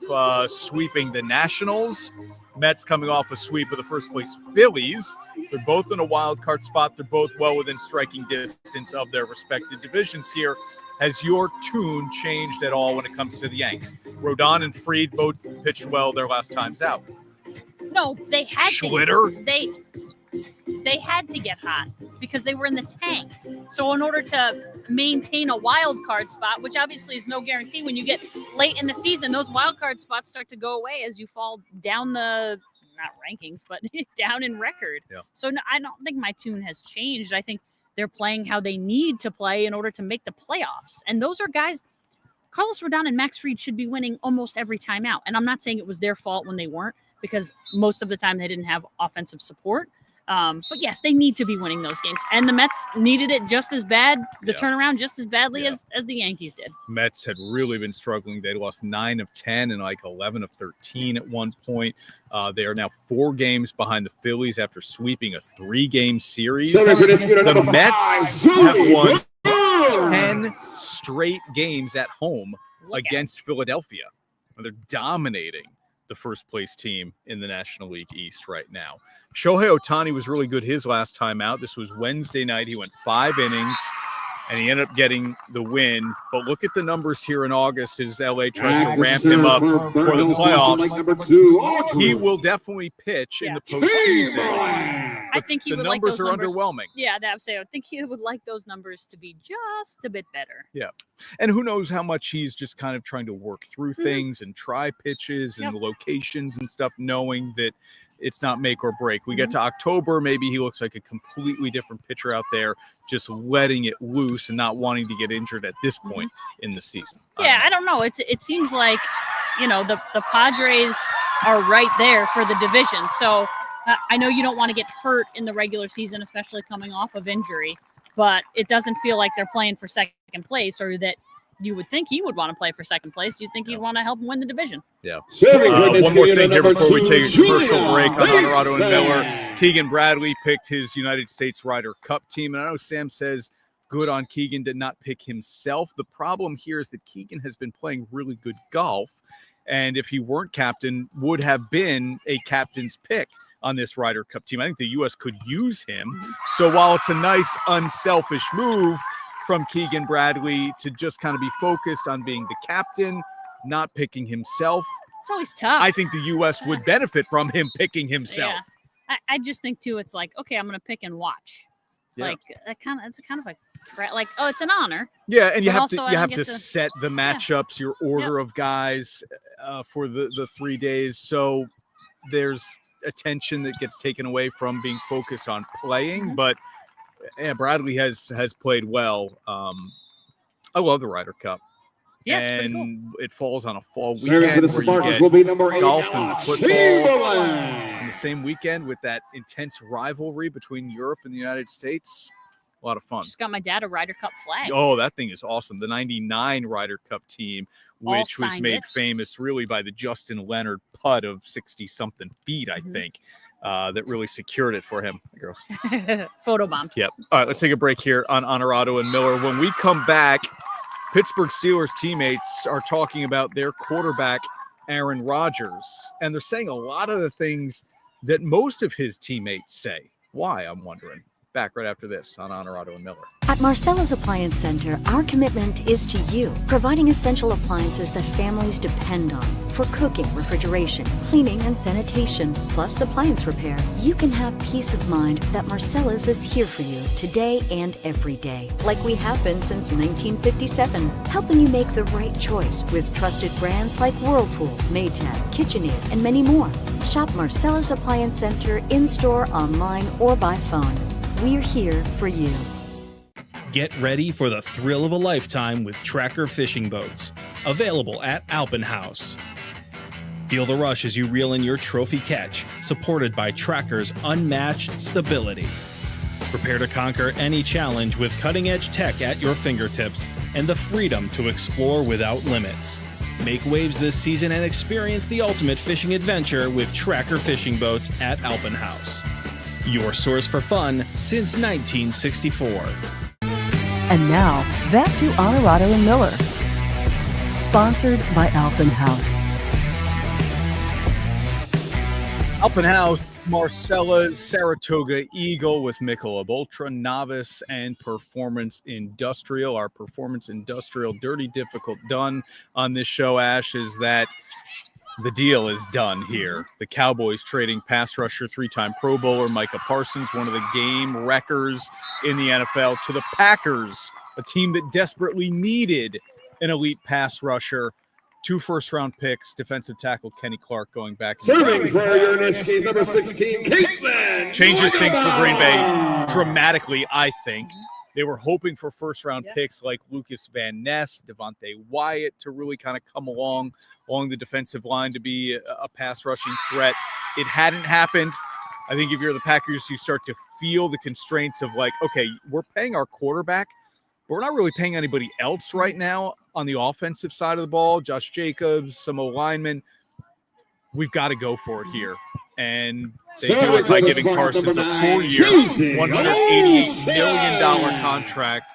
sweeping the Nationals. Mets coming off a sweep of the first place Phillies. They're both in a wild card spot. They're both well within striking distance of their respective divisions here. Has your tune changed at all when it comes to the Yanks? Rodon and Fried both pitched well their last times out. No, they had Schlitter? They had to get hot because they were in the tank. So in order to maintain a wild card spot, which obviously is no guarantee when you get late in the season, those wild card spots start to go away as you fall down the, not rankings, but down in record. Yeah. So no, I don't think my tune has changed. I think they're playing how they need to play in order to make the playoffs. And those are guys, Carlos Rodon and Max Fried should be winning almost every time out. And I'm not saying it was their fault when they weren't, because most of the time they didn't have offensive support. But yes, they need to be winning those games. And the Mets needed it just as bad, the turnaround just as badly as the Yankees did. Mets had really been struggling. They lost 9 of 10 and like 11 of 13 at one point. They are now 4 games behind the Phillies after sweeping a 3-game series. The Mets have won 10 straight games at home against Philadelphia. They're dominating the first place team in the National League East right now. Shohei Ohtani was really good his last time out. This was Wednesday night. He went 5 innings and he ended up getting the win. But look at the numbers here in August as LA tries to ramp him up for the playoffs. He will definitely pitch in the postseason. I think he the would numbers like those are underwhelming. Yeah, I would say I think he would like those numbers to be just a bit better. Yeah. And who knows how much he's just kind of trying to work through things and try pitches and locations and stuff, knowing that it's not make or break. We get to October, maybe he looks like a completely different pitcher out there, just letting it loose and not wanting to get injured at this point in the season. Yeah, I don't know. It seems like, the Padres are right there for the division. So I know you don't want to get hurt in the regular season, especially coming off of injury, but it doesn't feel like they're playing for second place, or that you would think he would want to play for second place. You'd think he'd want to help him win the division. Yeah. One more thing here before we take a commercial break on Onorato and Miller. Keegan Bradley picked his United States Ryder Cup team. And I know Sam says good on Keegan to not pick himself. The problem here is that Keegan has been playing really good golf. And if he weren't captain, would have been a captain's pick on this Ryder Cup team. I think the U.S. could use him. So while it's a nice, unselfish move from Keegan Bradley to just kind of be focused on being the captain, not picking himself, it's always tough. I think the U.S. would benefit from him picking himself. Yeah. I just think, too, it's like, okay, I'm going to pick and watch. Yeah. Like, it's kind of like, oh, it's an honor. Yeah, and you have also, to set the matchups, your order of guys for the 3 days. So there's attention that gets taken away from being focused on playing. But Bradley has played well. I love the Ryder Cup. Yeah, and it falls on a fall Serving weekend for the where you Spartans will be number get 8 golf now, and football in the same weekend with that intense rivalry between Europe and the United States. A lot of fun. Just got my dad a Ryder Cup flag. Oh, that thing is awesome. The 99 Ryder Cup team, which was made famous really by the Justin Leonard putt of 60-something feet, I think, that really secured it for him. Girls. Photobomb. Yep. All right, let's take a break here on Onorato and Miller. When we come back, Pittsburgh Steelers teammates are talking about their quarterback, Aaron Rodgers, and they're saying a lot of the things that most of his teammates say. Why, I'm wondering. Back right after this on Onorato and Miller. At Marcella's Appliance Center, our commitment is to you, providing essential appliances that families depend on for cooking, refrigeration, cleaning, and sanitation, plus appliance repair. You can have peace of mind that Marcella's is here for you today and every day, like we have been since 1957, helping you make the right choice with trusted brands like Whirlpool, Maytag, KitchenAid, and many more. Shop Marcella's Appliance Center in-store, online, or by phone. We're here for you. Get ready for the thrill of a lifetime with Tracker Fishing Boats. Available at Alpenhaus. Feel the rush as you reel in your trophy catch, supported by Tracker's unmatched stability. Prepare to conquer any challenge with cutting-edge tech at your fingertips and the freedom to explore without limits. Make waves this season and experience the ultimate fishing adventure with Tracker fishing boats at Alpenhaus. Your source for fun since 1964. And now, back to Onorato and Miller. Sponsored by Alpenhaus. Alpenhaus, Marcella's Saratoga Eagle with Michelob Ultra, Novice, and Performance Industrial. Our Performance Industrial Dirty Difficult done on this show, Ash, is that the deal is done here. The Cowboys trading pass rusher, 3-time Pro Bowler Micah Parsons, one of the game wreckers in the NFL, to the Packers, a team that desperately needed an elite pass rusher. 2 first-round picks, defensive tackle Kenny Clark going back. Serving for earnest, he's number 16, Caitlin. Changes things for Green Bay dramatically, I think. They were hoping for first-round picks like Lucas Van Ness, Devontae Wyatt to really kind of come along the defensive line to be a pass-rushing threat. It hadn't happened. I think if you're the Packers, you start to feel the constraints of like, okay, we're paying our quarterback, but we're not really paying anybody else right now on the offensive side of the ball. Josh Jacobs, some linemen. We've got to go for it here. And they do it by giving Parsons a 4-year, $188 million contract,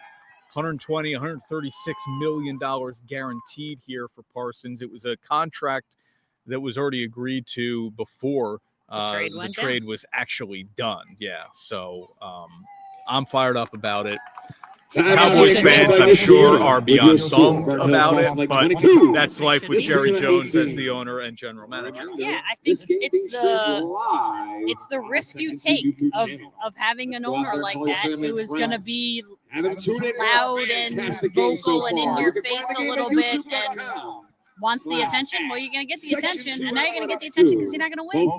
$120, $136 million guaranteed here for Parsons. It was a contract that was already agreed to before the trade was actually done. Yeah, so I'm fired up about it. Cowboys fans, I'm sure, are beyond bummed about it, but that's life with Jerry Jones as the owner and general manager. Yeah, I think it's the risk you take of having an owner like that who is going to be loud and vocal and in your face a little bit and wants the attention. Well, you're going to get the attention, and now you're going to get the attention because you're not going to win.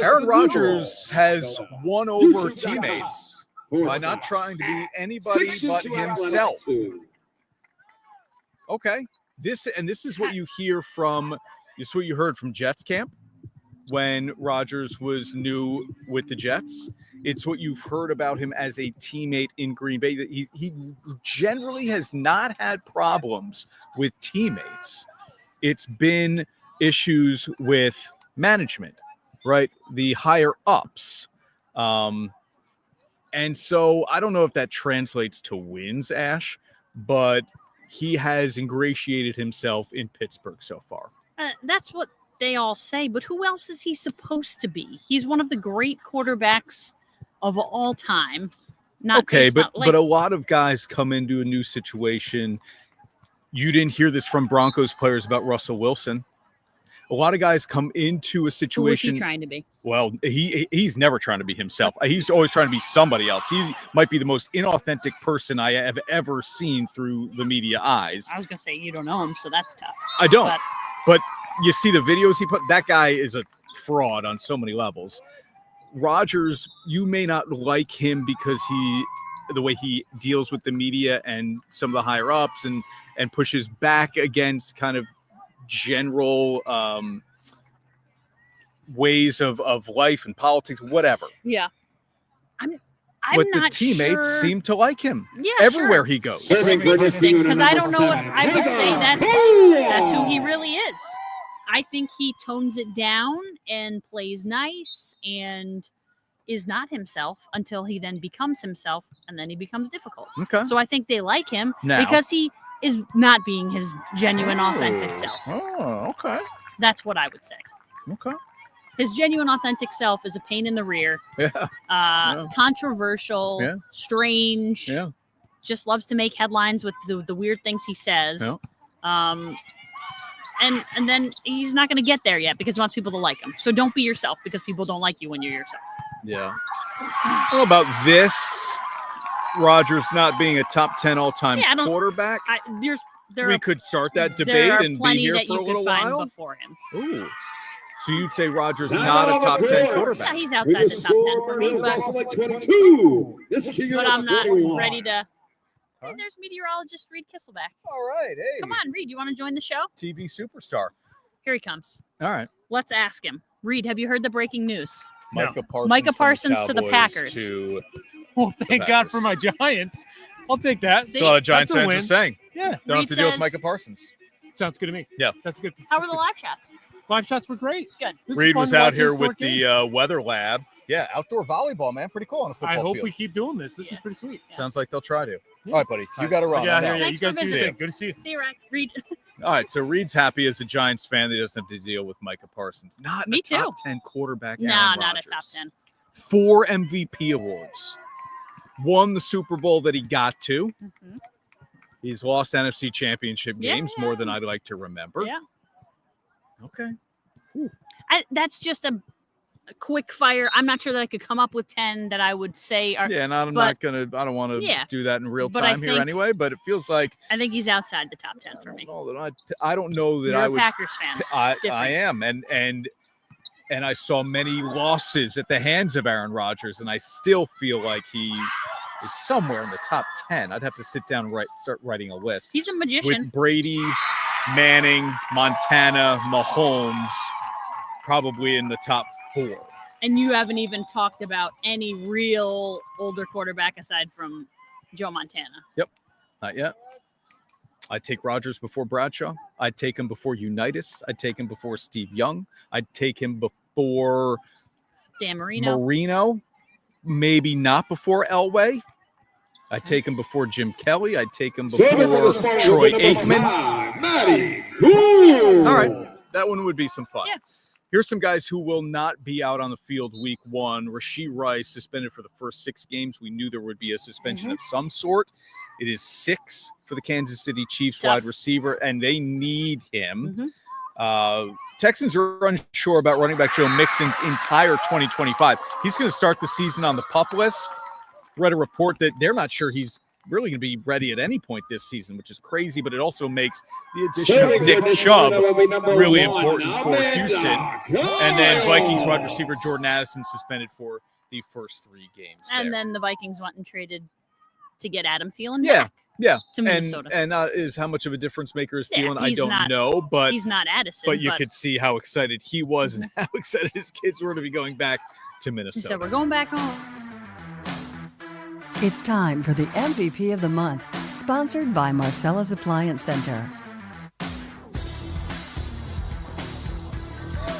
Aaron Rodgers has won over teammates by not trying to be anybody but himself. Okay. This is what you hear from, this is what you heard from Jets camp when Rodgers was new with the Jets. It's what you've heard about him as a teammate in Green Bay. That he generally has not had problems with teammates. It's been issues with management, right? The higher ups. And so I don't know if that translates to wins, Ash, but he has ingratiated himself in Pittsburgh so far. That's what they all say, but who else is he supposed to be? He's one of the great quarterbacks of all time. But a lot of guys come into a new situation. You didn't hear this from Broncos players about Russell Wilson. A lot of guys come into a situation. Who is he trying to be? Well, he's never trying to be himself. He's always trying to be somebody else. He might be the most inauthentic person I have ever seen through the media eyes. I was going to say, you don't know him, so that's tough. I don't. But you see the videos he put, that guy is a fraud on so many levels. Rodgers, you may not like him because the way he deals with the media and some of the higher ups and pushes back against kind of general ways of life and politics, whatever. Yeah. I'm but not the teammates sure. seem to like him sure. everywhere he goes. It's interesting because I don't know if I would say that's who he really is. I think he tones it down and plays nice and is not himself until he then becomes himself, and then he becomes difficult. Okay. So I think they like him because he is not being his genuine, authentic self. Oh, okay. That's what I would say. Okay. His genuine, authentic self is a pain in the rear. Yeah. Controversial. Yeah. Strange. Yeah. Just loves to make headlines with the weird things he says. Yeah. And then he's not going to get there yet because he wants people to like him. So don't be yourself because people don't like you when you're yourself. Yeah. What about this? Rodgers not being a top 10 all-time quarterback? We could start that debate and be here for a little while. Before him. Ooh. So you'd say Rodgers not a top 10 quarterback? Yeah, he's outside the top 10 for me. But I'm not ready to. Hey, there's meteorologist Reed Kisselback. All right. Hey. Come on, Reed. You want to join the show? TV superstar. Here he comes. All right. Let's ask him. Reed, have you heard the breaking news? Micah Parsons from to the Packers. To Well, thank God for my Giants. I'll take that. See? That's what Giants That's a fans win. are saying. Yeah. Don't have Reed to deal with says- Micah Parsons. Sounds good to me. Yeah. That's good. How were the live shots? Live shots were great. Good. This is Reed fun was to out watch here this with work in. the weather lab. Yeah, outdoor volleyball, man. Pretty cool on a football I hope field. we keep doing this. This is pretty sweet. Sounds like they'll try to. All right, buddy. You got to run. Yeah, I'm here, out. yeah. You Thanks for guys do your visiting. thing. Good to see you. See you, Reed. All right, so Reed's happy as a Giants fan that he doesn't have to deal with Micah Parsons. Not Me a top too. 10 quarterback. Nah, Aaron not a Rodgers. top 10. 4 MVP awards. Won the Super Bowl that he got to. Mhm. He's lost NFC championship Yeah, games more than I'd like to remember. Yeah. Okay. That's just a quick fire. I'm not sure that I could come up with 10 that I would say are. Yeah, and I'm but- not going to, I don't want to Yeah. do that in real But I time here think- anyway, but it feels like, I think he's outside the top 10 for me. I don't know that You're I a would. Packers fan. I It's different. am. And I saw many losses at the hands of Aaron Rodgers, and I still feel like he is somewhere in the top 10. I'd have to sit down and start writing a list. He's a magician. With Brady, Manning, Montana, Mahomes, probably in the top 4. And you haven't even talked about any real older quarterback aside from Joe Montana. Yep, not yet. I'd take Rodgers before Bradshaw. I'd take him before Unitas. I'd take him before Steve Young. I'd take him before Dan Marino. Marino. Maybe not before Elway. I'd take him before Jim Kelly. I'd take him before Serving for the Spartans Troy will be number Aikman. 5, Matty Cool. All right, that one would be some fun. Yeah. Here's some guys who will not be out on the field week 1. Rashee Rice suspended for the first 6 games. We knew there would be a suspension of some sort. It is 6 for the Kansas City Chiefs Tough. wide receiver, and they need him. Mhm. Texans are unsure about running back Joe Mixon's entire 2025. He's going to start the season on the PUP list. Read a report that they're not sure he's really going to be ready at any point this season, which is crazy, but it also makes the addition Serving of for Nick this Chubb one, will be number really 1, important for Ahmed Houston. And then Vikings wide receiver Jordan Addison suspended for the first 3 games. And there. then the Vikings went and traded to get Adam Thielen Yeah, back yeah. to Minnesota. And is how much of a difference maker is Yeah, Thielen? I he's don't not- know, but he's not Addison. but you could see how excited he was and how excited his kids were to be going back to He Minnesota. said, we're going back home. It's time for the MVP of the month, sponsored by Marcella's Appliance Center.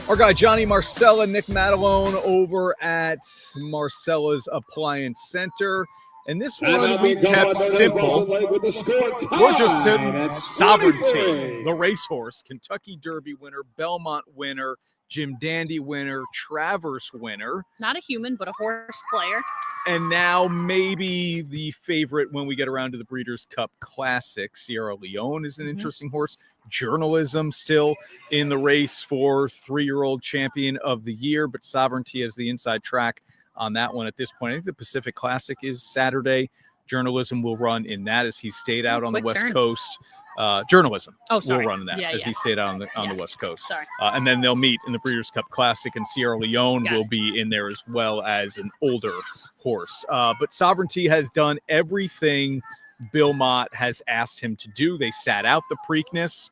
Our guy Johnny Marcella, Nick Matalone over at Marcella's Appliance Center. And this one we kept simple. We're just sitting Sovereignty, the racehorse, Kentucky Derby winner, Belmont winner, Jim Dandy winner, Travers winner. Not a human, but a horse player. And now maybe the favorite when we get around to the Breeders' Cup Classic. Sierra Leone is an interesting horse. Journalism still in the race for 3-year-old champion of the year, but Sovereignty has the inside track on that one at this point. I think the Pacific Classic is Saturday. Journalism will run in that as he stayed out on the Quick West turn. Coast. Journalism Oh, sorry. will run in that Yeah, as yeah. he stayed out on the Yeah. West Coast. Sorry. And then they'll meet in the Breeders' Cup Classic, and Sierra Leone Got will it. be in there as well as an older horse. But Sovereignty has done everything Bill Mott has asked him to do. They sat out the Preakness.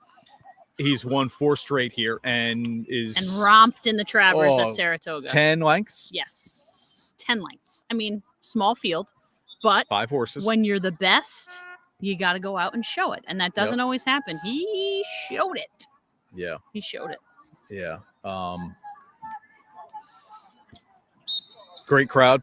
He's won 4 straight here and is And romped in the Travers Oh, at Saratoga. 10 lengths, Yes. 10 lengths. I mean, small field, but 5 horses. when you're the best, you got to go out and show it. And that doesn't always happen. He showed it. Yeah, He showed it. yeah. Great crowd.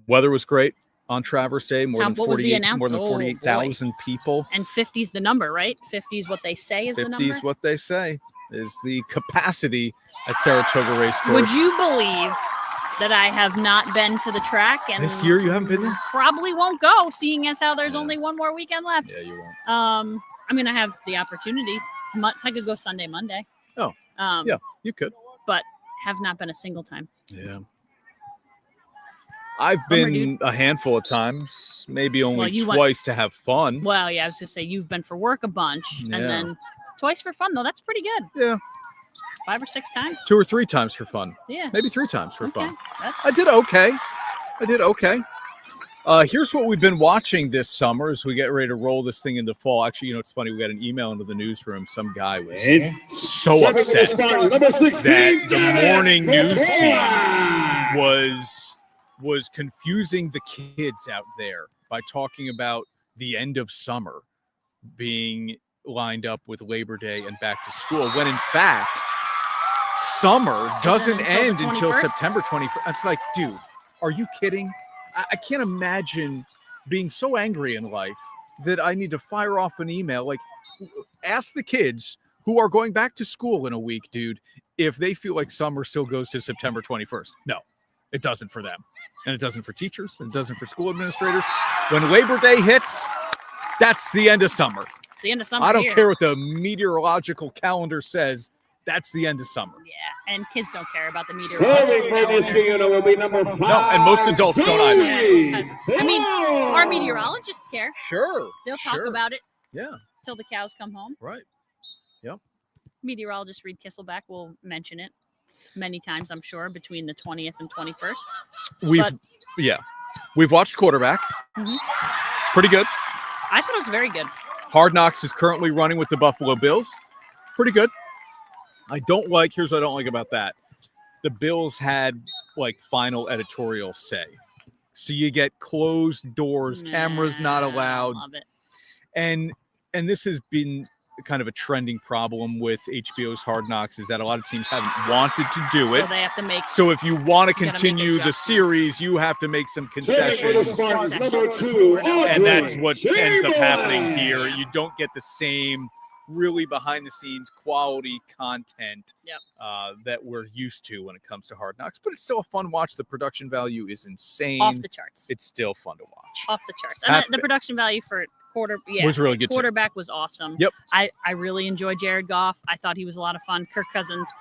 Weather was great on Travers Day. More than What was the 48,000 people. And 50's the number, right? 50's what they say is the 50 number. is what they say is the capacity at Saratoga Racecourse. Would you believe that I have not been to the track? And This year you haven't been there? Probably won't go, seeing as how there's Yeah. only one more weekend left. Yeah, you won't. I mean, I have the opportunity. I could go Sunday, Monday. Oh, Um, yeah, you could. but have not been a single time. Yeah. I've Bummer, been a handful of times, maybe only Well, you went- twice to have fun. Well, yeah, I was gonna say you've been for work a bunch, Yeah. and then twice for fun though. That's pretty good. Yeah. 5 or 6 times. 2 or 3 times for fun. Yeah. Maybe 3 times for Okay. fun. That's- I did okay. Here's what we've been watching this summer as we get ready to roll this thing into fall. Actually, it's funny. We got an email into the newsroom. Some guy was so upset that the morning news team was confusing the kids out there by talking about the end of summer being lined up with Labor Day and back to school, when in fact summer doesn't end until September 21st. It's like, dude, are you kidding? I can't imagine being so angry in life that I need to fire off an email. Like, ask the kids who are going back to school in a week, dude, if they feel like summer still goes to September 21st. No, it doesn't for them. And it doesn't for teachers. And it doesn't for school administrators. When Labor Day hits, that's the end of summer. It's the end of summer. I don't care what the meteorological calendar says. That's the end of summer. Yeah, and kids don't care about the meteorological calendar. Will be number 5. No, and most adults don't either. I mean, our meteorologists care. Sure. They'll talk about it. Yeah. Till the cows come home. Right. Yep. Meteorologist Reed Kisselback will mention it many times, I'm sure, between the 20th and 21st. We've watched quarterback. Mm-hmm. Pretty good. I thought it was very good. Hard Knocks is currently running with the Buffalo Bills. Pretty good. Here's what I don't like about that. The Bills had final editorial say. So you get closed doors, cameras not allowed. Love it. And this has been kind of a trending problem with HBO's Hard Knocks, is that a lot of teams haven't wanted to do it. So they have to make. So if you want to continue the series, you have to make some concessions. Number 2, and that's what ends up happening here. You don't get the same really behind-the-scenes quality content that we're used to when it comes to Hard Knocks. But it's still a fun watch. The production value is insane. Off the charts. It's still fun to watch. Off the charts. And the production value for was really good. Quarterback was awesome. Yep. I really enjoyed Jared Goff. I thought he was a lot of fun. Kirk Cousins,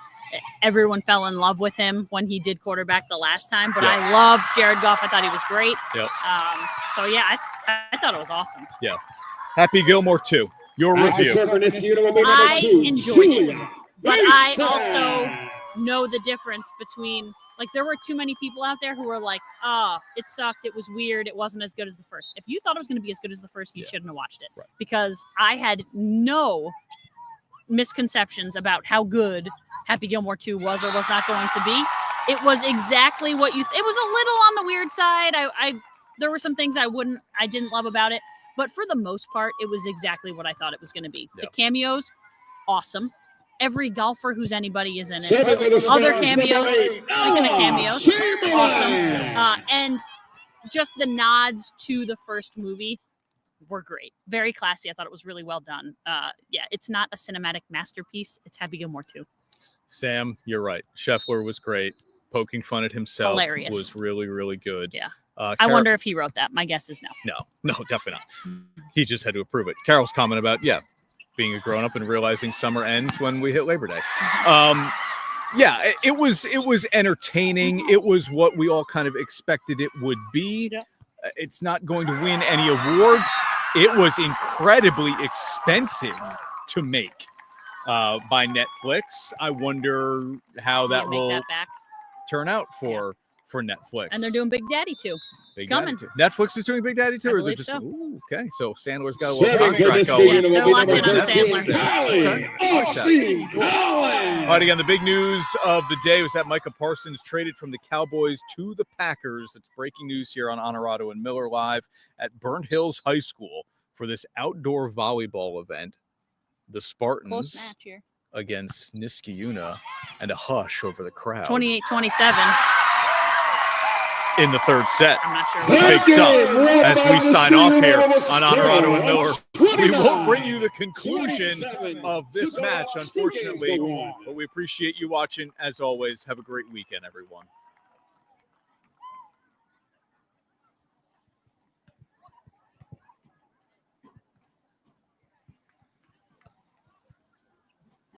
everyone fell in love with him when he did quarterback the last time. But I loved Jared Goff. I thought he was great. Yep. I thought it was awesome. Yeah. Happy Gilmore too. Your review. I enjoyed it, but I also know the difference between, there were too many people out there who were like, it sucked, it was weird, it wasn't as good as the first. If you thought it was going to be as good as the first, you shouldn't have watched it. Right. Because I had no misconceptions about how good Happy Gilmore 2 was or was not going to be. It was exactly what it was a little on the weird side. There were some things I didn't love about it. But for the most part, it was exactly what I thought it was going to be. Yep. The cameos, awesome. Every golfer who's anybody is in it. Other cameos, speaking of cameos, awesome. And just the nods to the first movie were great. Very classy. I thought it was really well done. It's not a cinematic masterpiece. It's Happy Gilmore 2. Sam, you're right. Scheffler was great. Poking fun at himself was really, really good. Yeah. I wonder if he wrote that. My guess is no. No, definitely not. He just had to approve it. Carol's comment about, being a grown-up and realizing summer ends when we hit Labor Day. It was entertaining. It was what we all kind of expected it would be. Yeah. It's not going to win any awards. It was incredibly expensive to make by Netflix. I wonder how that will turn out for Netflix. And they're doing Big Daddy too. It's coming. Netflix is doing Big Daddy too, or they're just okay. So Sandler's got a little contract going. They're locked in on Sandler. Okay. All right, again, the big news of the day was that Micah Parsons traded from the Cowboys to the Packers. It's breaking news here on Onorato and Miller live at Burnt Hills High School for this outdoor volleyball event. The Spartans close match here against Niskayuna, and a hush over the crowd. 28-27. In the third set. I'm not sure. Big stuff as we sign off here on Onorato and Miller. We won't bring you the conclusion of this match, unfortunately, but we appreciate you watching. As always, have a great weekend, everyone.